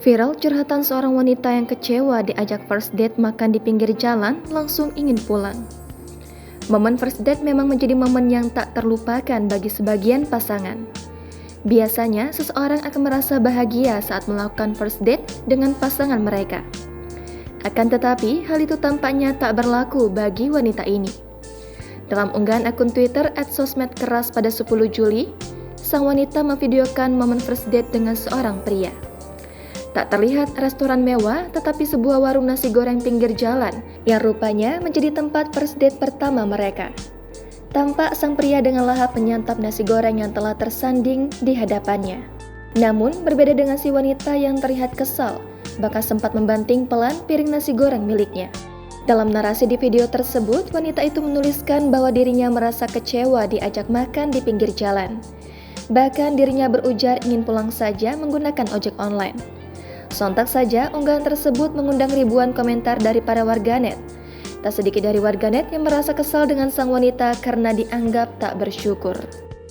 Viral curhatan seorang wanita yang kecewa diajak first date makan di pinggir jalan langsung ingin pulang. Momen first date memang menjadi momen yang tak terlupakan bagi sebagian pasangan. Biasanya, seseorang akan merasa bahagia saat melakukan first date dengan pasangan mereka. Akan tetapi, hal itu tampaknya tak berlaku bagi wanita ini. Dalam unggahan akun Twitter @sosmedkeras pada 10 Juli, sang wanita memvideokan momen first date dengan seorang pria. Tak terlihat restoran mewah, tetapi sebuah warung nasi goreng pinggir jalan yang rupanya menjadi tempat first date pertama mereka. Tampak sang pria dengan lahap menyantap nasi goreng yang telah tersanding di hadapannya. Namun, berbeda dengan si wanita yang terlihat kesal, bahkan sempat membanting pelan piring nasi goreng miliknya. Dalam narasi di video tersebut, wanita itu menuliskan bahwa dirinya merasa kecewa diajak makan di pinggir jalan. Bahkan dirinya berujar ingin pulang saja menggunakan ojek online. Sontak saja, unggahan tersebut mengundang ribuan komentar dari para warganet. Tak sedikit dari warganet yang merasa kesal dengan sang wanita karena dianggap tak bersyukur.